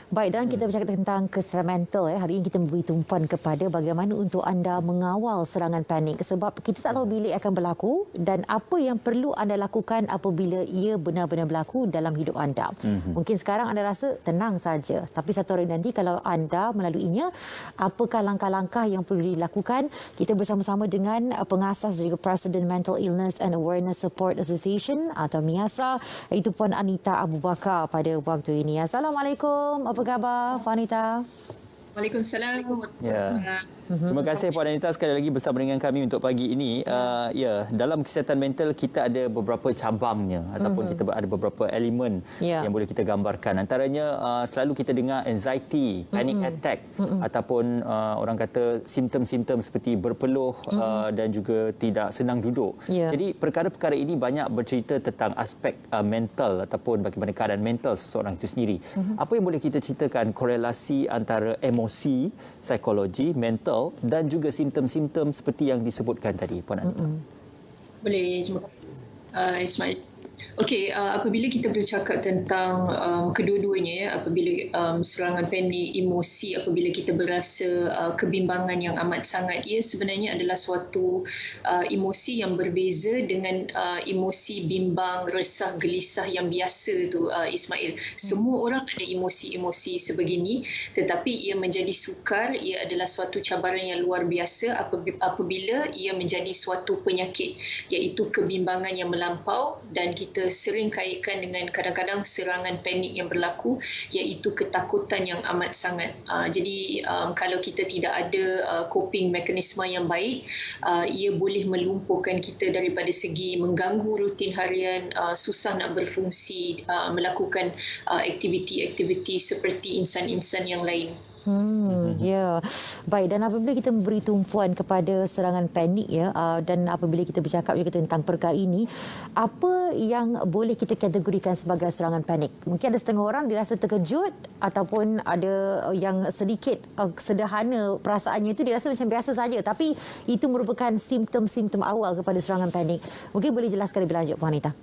Baik, dan kita bercakap tentang kesihatan mental. Hari ini kita memberi tumpuan kepada bagaimana untuk anda mengawal serangan panik. Sebab kita tak tahu bila akan berlaku dan apa yang perlu anda lakukan apabila ia benar-benar berlaku dalam hidup anda. Mungkin sekarang anda rasa tenang saja. Tapi satu hari nanti kalau anda melaluinya, apakah langkah-langkah yang perlu dilakukan? Kita bersama-sama dengan pengasas dan juga President Mental Illness and Awareness Support Association atau MIASA, iaitu Puan Anita Abu Bakar pada waktu ini. Assalamualaikum. Apa khabar, Puan Anita? Waalaikumsalam. Ya. Terima kasih Puan Anita sekali lagi bersama dengan kami untuk pagi ini. Dalam kesihatan mental kita ada beberapa cabangnya ataupun kita ada beberapa elemen yang boleh kita gambarkan. Antaranya selalu kita dengar anxiety, panic attack ataupun orang kata simptom-simptom seperti berpeluh dan juga tidak senang duduk. Jadi perkara-perkara ini banyak bercerita tentang aspek mental ataupun bagaimana keadaan mental seseorang itu sendiri. Apa yang boleh kita ceritakan korelasi antara emosi, psikologi, mental dan juga simptom-simptom seperti yang disebutkan tadi, Puan Anita? Boleh, terima kasih Ismail. Okey, apabila kita bercakap tentang kedua-duanya, ya, apabila serangan panik, emosi, apabila kita berasa kebimbangan yang amat sangat, ia sebenarnya adalah suatu emosi yang berbeza dengan emosi bimbang, resah, gelisah yang biasa tu, Ismail. Semua orang ada emosi-emosi sebegini, tetapi ia menjadi sukar, ia adalah suatu cabaran yang luar biasa apabila ia menjadi suatu penyakit, iaitu kebimbangan yang melampau, dan kita sering kaitkan dengan kadang-kadang serangan panik yang berlaku, iaitu ketakutan yang amat sangat. Jadi kalau kita tidak ada coping mekanisme yang baik, ia boleh melumpuhkan kita daripada segi mengganggu rutin harian, susah nak berfungsi, melakukan aktiviti-aktiviti seperti insan-insan yang lain. Ya, baik. Dan apabila kita memberi tumpuan kepada serangan panik, dan apabila kita bercakap juga tentang perkara ini, apa yang boleh kita kategorikan sebagai serangan panik? Mungkin ada setengah orang dirasa terkejut ataupun ada yang sedikit sederhana perasaannya itu dirasa macam biasa saja, tapi itu merupakan simptom-simptom awal kepada serangan panik. Mungkin boleh jelaskan lebih lanjut, Puan Anita?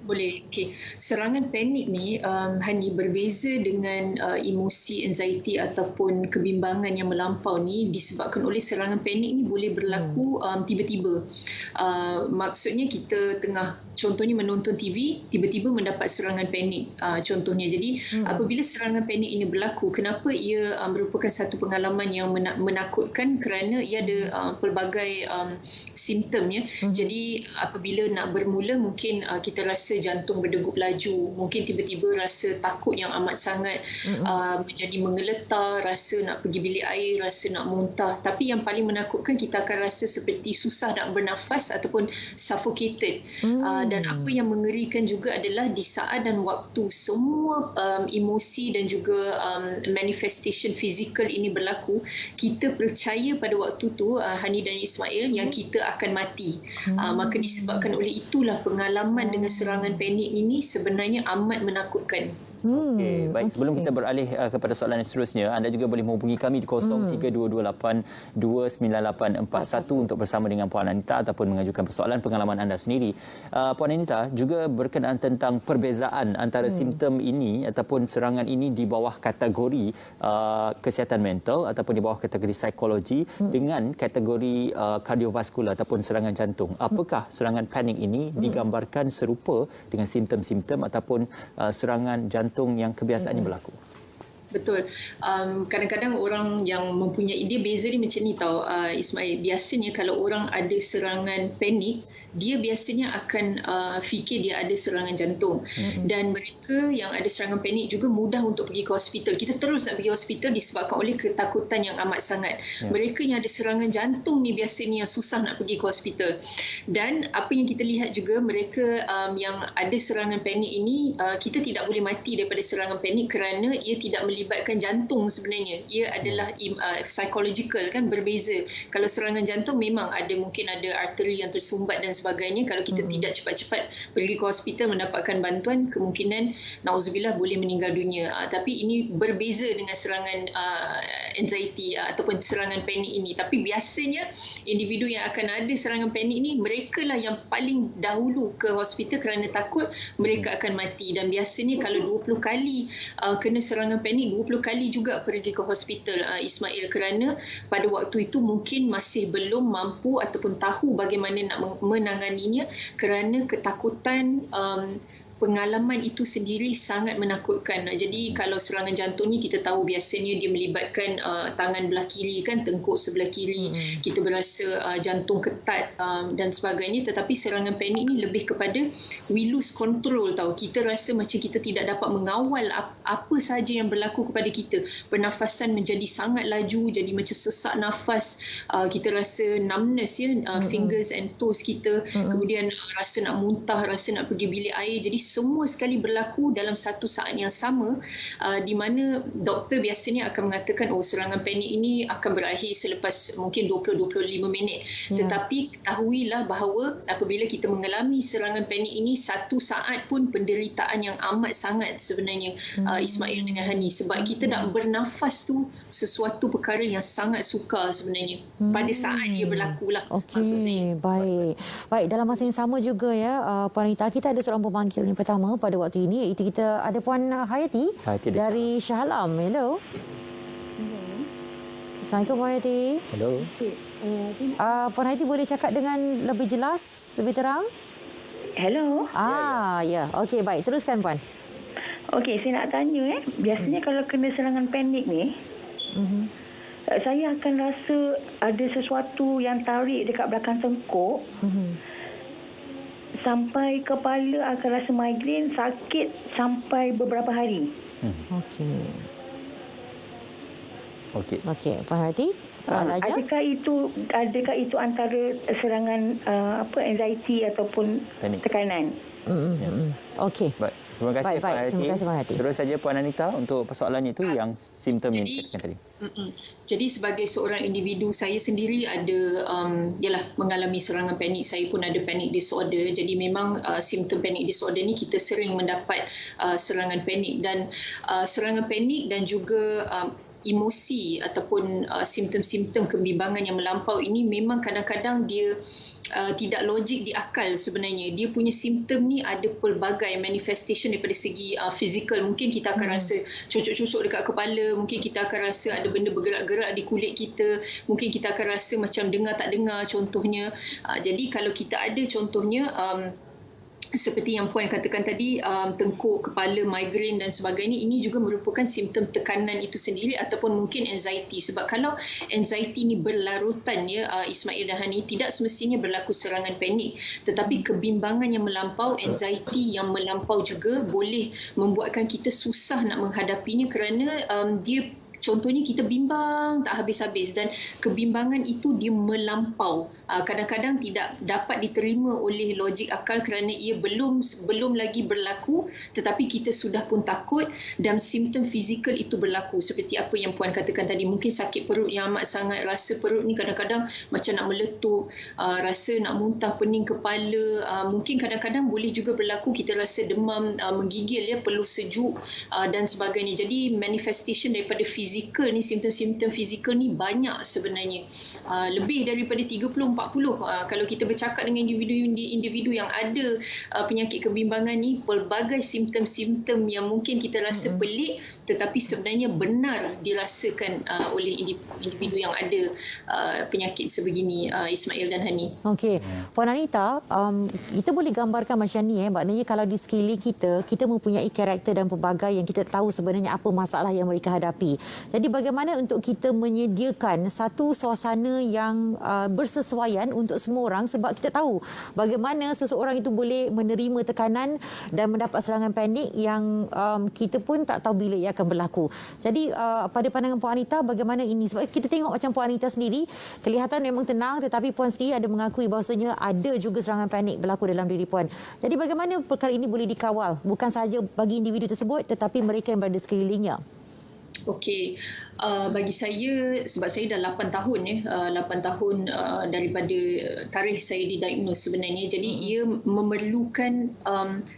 Boleh. Okay. Serangan panik ni Hani berbeza dengan emosi, anxiety ataupun kebimbangan yang melampau ni disebabkan oleh serangan panik ni boleh berlaku tiba-tiba. Maksudnya kita tengah contohnya menonton TV, tiba-tiba mendapat serangan panik. Contohnya. Jadi apabila serangan panik ini berlaku, kenapa ia merupakan satu pengalaman yang menakutkan? Kerana ia ada pelbagai simptom, ya. Jadi apabila nak bermula mungkin kita rasa jantung berdegup laju, mungkin tiba-tiba rasa takut yang amat sangat, menjadi menggeletar, rasa nak pergi bilik air, rasa nak muntah. Tapi yang paling menakutkan, kita akan rasa seperti susah nak bernafas ataupun suffocated. Dan apa yang mengerikan juga adalah di saat dan waktu semua emosi dan juga manifestation fizikal ini berlaku, kita percaya pada waktu tu, Hani dan Ismail, yang kita akan mati. Maka disebabkan oleh itulah pengalaman dengan serangan panik ini sebenarnya amat menakutkan. Okey, baik. Sebelum kita beralih kepada soalan yang seterusnya, anda juga boleh menghubungi kami di 0322829841 untuk bersama dengan Puan Anita ataupun mengajukan persoalan pengalaman anda sendiri. Puan Anita juga berkenaan tentang perbezaan antara simptom ini ataupun serangan ini di bawah kategori kesihatan mental ataupun di bawah kategori psikologi dengan kategori kardiovaskular ataupun serangan jantung. Apakah serangan panik ini digambarkan serupa dengan simptom-simptom ataupun serangan jantung yang kebiasaannya berlaku? Betul. Kadang-kadang orang yang mempunyai, dia beza dia macam ni tau, Ismail. Biasanya kalau orang ada serangan panik, dia biasanya akan fikir dia ada serangan jantung. Dan mereka yang ada serangan panik juga mudah untuk pergi ke hospital. Kita terus nak pergi hospital disebabkan oleh ketakutan yang amat sangat. Mereka yang ada serangan jantung ni biasanya yang susah nak pergi ke hospital. Dan apa yang kita lihat juga, mereka yang ada serangan panik ini, kita tidak boleh mati daripada serangan panik kerana ia tidak melibatkan jantung sebenarnya. Ia adalah psychological, kan, berbeza. Kalau serangan jantung memang mungkin ada arteri yang tersumbat dan sebagainya. Kalau kita tidak cepat-cepat pergi ke hospital mendapatkan bantuan, kemungkinan nauzubillah boleh meninggal dunia. Tapi ini berbeza dengan serangan anxiety ataupun serangan panik ini. Tapi biasanya individu yang akan ada serangan panik ini, mereka lah yang paling dahulu ke hospital kerana takut mereka akan mati. Dan biasanya kalau 20 kali kena serangan panik, kali, 20 kali juga pergi ke hospital Ismail, kerana pada waktu itu mungkin masih belum mampu ataupun tahu bagaimana nak menanganinya, kerana ketakutan. Pengalaman itu sendiri sangat menakutkan. Jadi kalau serangan jantung ni kita tahu biasanya dia melibatkan tangan belah kiri kan, tengkuk sebelah kiri. Kita berasa jantung ketat dan sebagainya. Tetapi serangan panik ni lebih kepada we lose control tau. Kita rasa macam kita tidak dapat mengawal apa sahaja yang berlaku kepada kita. Pernafasan menjadi sangat laju, jadi macam sesak nafas. Kita rasa numbness fingers and toes kita. Kemudian rasa nak muntah, rasa nak pergi bilik air. Jadi semua sekali berlaku dalam satu saat yang sama, di mana doktor biasanya akan mengatakan serangan panik ini akan berakhir selepas mungkin 20-25 minit. Tetapi ketahuilah bahawa apabila kita mengalami serangan panik ini, satu saat pun penderitaan yang amat sangat sebenarnya, Ismail dengan Hani, sebab kita nak bernafas tu sesuatu perkara yang sangat sukar sebenarnya pada saat dia berlaku lah. Okey, baik. Dalam masa yang sama juga ya, Puan Anita, kita ada seorang pemanggil yang pertama pada waktu ini, iaitu kita ada Puan Hayati dari Shah Alam. Hello. Assalamualaikum Puan Hayati. Hello. Puan Hayati boleh cakap dengan lebih jelas, lebih terang? Hello. Ya. Okey, baik. Teruskan Puan. Okey, saya nak tanya biasanya kalau kena serangan panik ni, saya akan rasa ada sesuatu yang tarik dekat belakang tengkuk. Sampai kepala akan rasa migrain, sakit sampai beberapa hari. Okey, Puan Hayati, soalannya? Adakah itu antara serangan anxiety ataupun tekanan? Okey. Baik. Terima kasih Puan Hayati. Terima kasih Puan Hayati. Terus saja Puan Anita untuk persoalan itu yang simptom yang dikatakan tadi. Jadi sebagai seorang individu, saya sendiri ada mengalami serangan panik. Saya pun ada panic disorder. Jadi memang simptom panic disorder ni kita sering mendapat serangan panik, dan serangan panik dan juga emosi ataupun simptom-simptom kebimbangan yang melampau ini memang kadang-kadang dia tidak logik di akal sebenarnya. Dia punya simptom ni ada pelbagai manifestation daripada segi fizikal. Mungkin kita akan rasa cucuk-cucuk dekat kepala, mungkin kita akan rasa ada benda bergerak-gerak di kulit kita, mungkin kita akan rasa macam dengar tak dengar contohnya. Jadi kalau kita ada contohnya seperti yang Puan katakan tadi, tengkuk, kepala, migrain dan sebagainya, ini juga merupakan simptom tekanan itu sendiri ataupun mungkin anxiety. Sebab kalau anxiety ni berlarutan Ismail dan Hani, tidak semestinya berlaku serangan panik, tetapi kebimbangan yang melampau, anxiety yang melampau juga boleh membuatkan kita susah nak menghadapinya, kerana dia contohnya kita bimbang tak habis-habis, dan kebimbangan itu dia melampau. Kadang-kadang tidak dapat diterima oleh logik akal kerana ia belum lagi berlaku, tetapi kita sudah pun takut dan simptom fizikal itu berlaku. Seperti apa yang Puan katakan tadi, mungkin sakit perut yang amat sangat, rasa perut ni kadang-kadang macam nak meletup, rasa nak muntah, pening kepala, mungkin kadang-kadang boleh juga berlaku kita rasa demam, menggigil, peluh sejuk dan sebagainya. Jadi manifestation daripada fizikal ni, simptom-simptom fizikal ni banyak sebenarnya. Lebih daripada 30-40 kalau kita bercakap dengan individu yang ada penyakit kebimbangan ni, pelbagai simptom-simptom yang mungkin kita rasa pelik tetapi sebenarnya benar dirasakan oleh individu yang ada penyakit sebegini, Ismail dan Hani. Okey, Puan Anita, kita boleh gambarkan macam ni, maknanya kalau di sekeliling kita mempunyai karakter dan pelbagai yang kita tahu sebenarnya apa masalah yang mereka hadapi. Jadi bagaimana untuk kita menyediakan satu suasana yang bersesuaian untuk semua orang, sebab kita tahu bagaimana seseorang itu boleh menerima tekanan dan mendapat serangan panik yang kita pun tak tahu bila ia akan berlaku. Jadi pada pandangan Puan Anita, bagaimana ini? Sebab kita tengok macam Puan Anita sendiri kelihatan memang tenang, tetapi Puan sendiri ada mengakui bahawasanya ada juga serangan panik berlaku dalam diri Puan. Jadi bagaimana perkara ini boleh dikawal, bukan sahaja bagi individu tersebut tetapi mereka yang berada sekelilingnya? Okey, Bagi saya, sebab saya dah 8 tahun 8 tahun daripada tarikh saya didiagnose sebenarnya. Jadi ia memerlukan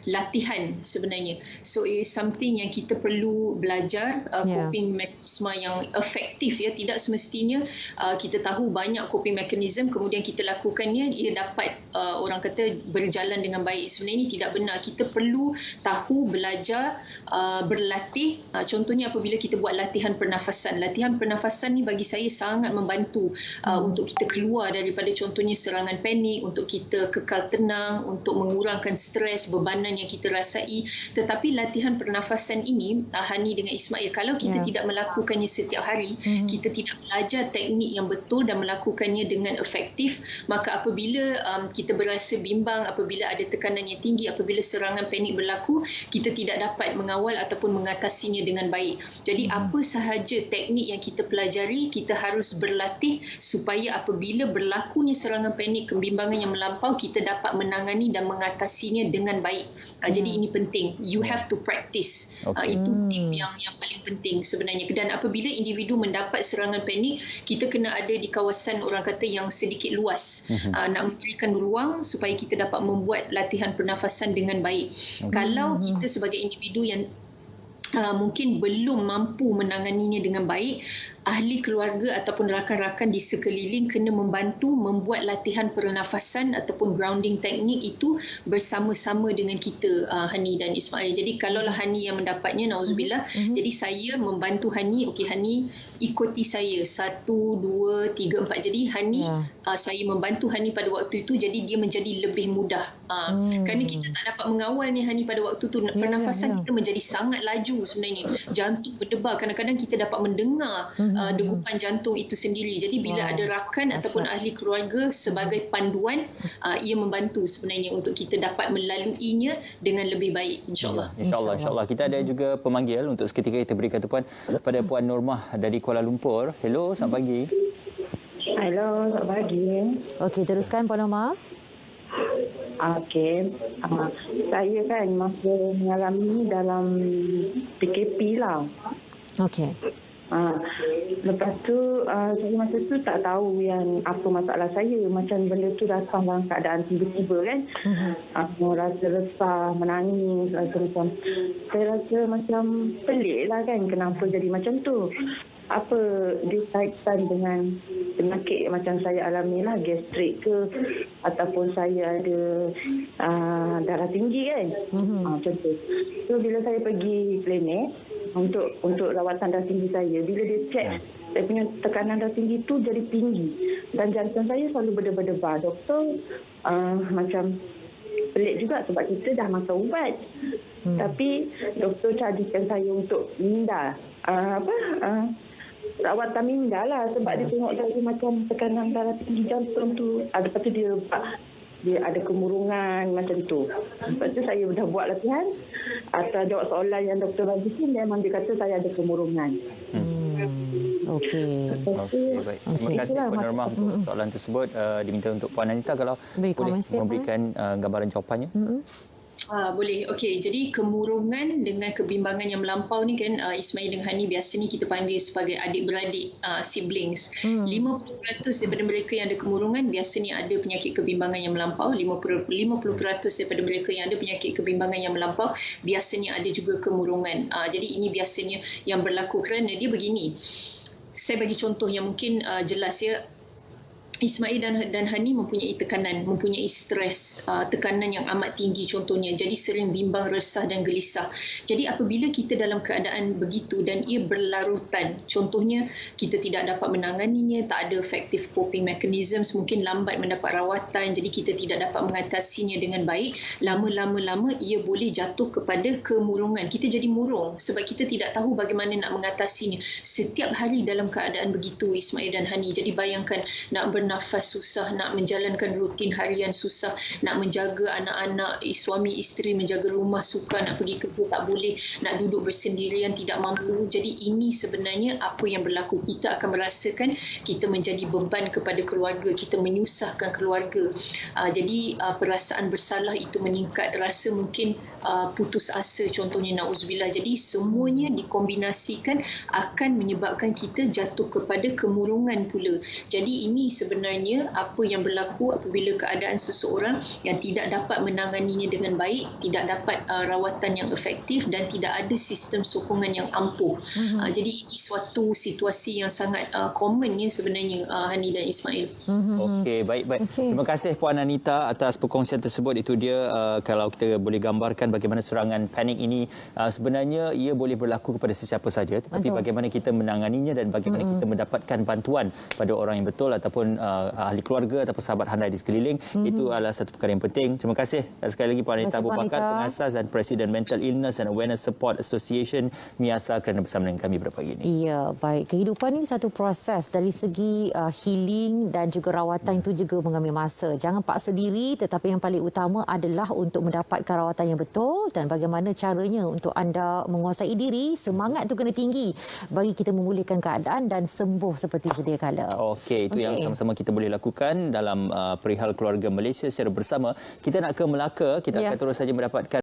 latihan sebenarnya. So it is something yang kita perlu belajar coping mechanism yang efektif ya. Tidak semestinya kita tahu banyak coping mechanism kemudian kita lakukannya ia dapat orang kata berjalan dengan baik. Sebenarnya ini tidak benar. Kita perlu tahu, belajar, berlatih. Contohnya apabila kita buat latihan pernafasan. Latihan pernafasan ni bagi saya sangat membantu untuk kita keluar daripada contohnya serangan panik, untuk kita kekal tenang, untuk mengurangkan stres, bebanan yang kita rasai. Tetapi latihan pernafasan ini, Hani dengan Ismail, kalau kita tidak melakukannya setiap hari, kita tidak belajar teknik yang betul dan melakukannya dengan efektif, maka apabila kita berasa bimbang, apabila ada tekanan yang tinggi, apabila serangan panik berlaku, kita tidak dapat mengawal ataupun mengatasinya dengan baik. Jadi apa sahaja teknik yang kita pelajari, kita harus berlatih supaya apabila berlakunya serangan panik, kebimbangan yang melampau, kita dapat menangani dan mengatasinya dengan baik. Jadi ini penting. You have to practice. Itu tip yang paling penting sebenarnya. Dan apabila individu mendapat serangan panik, kita kena ada di kawasan orang kata yang sedikit luas. Nak memberikan ruang supaya kita dapat membuat latihan pernafasan dengan baik. Kalau kita sebagai individu yang mungkin belum mampu menanganinya dengan baik, ahli keluarga ataupun rakan-rakan di sekeliling kena membantu membuat latihan pernafasan ataupun grounding teknik itu bersama-sama dengan kita, Hani dan Ismail. Jadi kalaulah Hani yang mendapatnya, nauzubillah, jadi saya membantu Hani, okey Hani ikuti saya 1, 2, 3, 4. Jadi Hani, saya membantu Hani pada waktu itu, jadi dia menjadi lebih mudah. Kerana kita tak dapat mengawalnya Hani pada waktu itu, pernafasan kita menjadi sangat laju sebenarnya. Jantung berdebar, kadang-kadang kita dapat mendengar degupan jantung itu sendiri. Jadi bila ada rakan ataupun ahli keluarga sebagai panduan, ia membantu sebenarnya untuk kita dapat melaluinya dengan lebih baik, insyaAllah. InsyaAllah. Kita ada juga pemanggil untuk seketika kita berikan tepuan pada Puan Normah dari Kuala Lumpur. Hello, selamat pagi. Hello, selamat pagi. Okey, teruskan Puan Normah. Okey, saya kan masa mengalami dalam PKP lah. Okey. Lepas tu saya masa tu tak tahu yang apa masalah saya. Macam benda tu datang dalam keadaan tiba-tiba kan. Rasa resah, menangis, saya rasa macam pelik lah kan kenapa jadi macam tu. Apa dia kaitan dengan penyakit macam saya alami lah, gastrik ke ataupun saya ada darah tinggi kan. Macam tu. So bila saya pergi klinik untuk rawatan darah tinggi saya, bila dia cek saya punya tekanan darah tinggi tu jadi tinggi dan jantung saya selalu berdebar-debar. Doktor macam pelik juga sebab kita dah makan ubat. Tapi doktor carikan saya untuk minda rawatan minda lah sebab dia tengok saya macam tekanan darah tinggi jantung tu. Lepas tu dia ada kemurungan macam tu. Lepas tu saya dah buat latihan atau jawab soalan yang doktor bagi tu, memang dia kata saya ada kemurungan. Okey. Baik. Terima kasih Puan Normah untuk soalan tersebut. Diminta untuk Puan Anita kalau boleh memberikan gambaran jawapannya. Boleh. Okey, jadi kemurungan dengan kebimbangan yang melampau ni kan, Ismail dengan Hani biasanya kita panggil sebagai adik-beradik, siblings. 50% daripada mereka yang ada kemurungan biasanya ada penyakit kebimbangan yang melampau. 50% daripada mereka yang ada penyakit kebimbangan yang melampau biasanya ada juga kemurungan. Jadi ini biasanya yang berlaku kerana dia begini. Saya bagi contoh yang mungkin jelas ya. Ismail dan Hani mempunyai tekanan, mempunyai stres, tekanan yang amat tinggi contohnya. Jadi sering bimbang, resah dan gelisah. Jadi apabila kita dalam keadaan begitu dan ia berlarutan, contohnya kita tidak dapat menanganinya, tak ada effective coping mechanisms, mungkin lambat mendapat rawatan, jadi kita tidak dapat mengatasinya dengan baik, lama-lama ia boleh jatuh kepada kemurungan. Kita jadi murung sebab kita tidak tahu bagaimana nak mengatasinya. Setiap hari dalam keadaan begitu Ismail dan Hani. Jadi bayangkan nak bernafas bernafas susah, nak menjalankan rutin harian susah, nak menjaga anak-anak, suami isteri menjaga rumah sukar, nak pergi kerja tak boleh, nak duduk bersendirian tidak mampu. Jadi ini sebenarnya apa yang berlaku. Kita akan merasakan kita menjadi beban kepada keluarga, kita menyusahkan keluarga. Jadi perasaan bersalah itu meningkat, rasa mungkin putus asa contohnya, na'udzubillah. Jadi semuanya dikombinasikan akan menyebabkan kita jatuh kepada kemurungan pula. Jadi ini sebenarnya apa yang berlaku apabila keadaan seseorang yang tidak dapat menanganinya dengan baik, tidak dapat rawatan yang efektif dan tidak ada sistem sokongan yang ampuh. Jadi ini suatu situasi yang sangat common ya sebenarnya, Hani dan Ismail. Okey, baik. Terima kasih Puan Anita atas perkongsian tersebut. Itu dia kalau kita boleh gambarkan bagaimana serangan panik ini sebenarnya ia boleh berlaku kepada sesiapa saja, tetapi bagaimana kita menanganinya dan bagaimana kita mendapatkan bantuan pada orang yang betul ataupun ahli keluarga ataupun sahabat handai di sekeliling, itu adalah satu perkara yang penting. Terima kasih sekali lagi Puan Anita Abu Bakar, pengasas dan Presiden Mental Illness and Awareness Support Association MIASA, kerana bersama dengan kami pada pagi ini. Ya, baik. Kehidupan ini satu proses dari segi healing dan juga rawatan itu juga mengambil masa. Jangan paksa diri, tetapi yang paling utama adalah untuk mendapatkan rawatan yang betul dan bagaimana caranya untuk anda menguasai diri. Semangat itu kena tinggi bagi kita memulihkan keadaan dan sembuh seperti sedia kala. Okey, itu yang sama-sama kita boleh lakukan dalam perihal keluarga Malaysia secara bersama. Kita nak ke Melaka, kita akan terus saja mendapatkan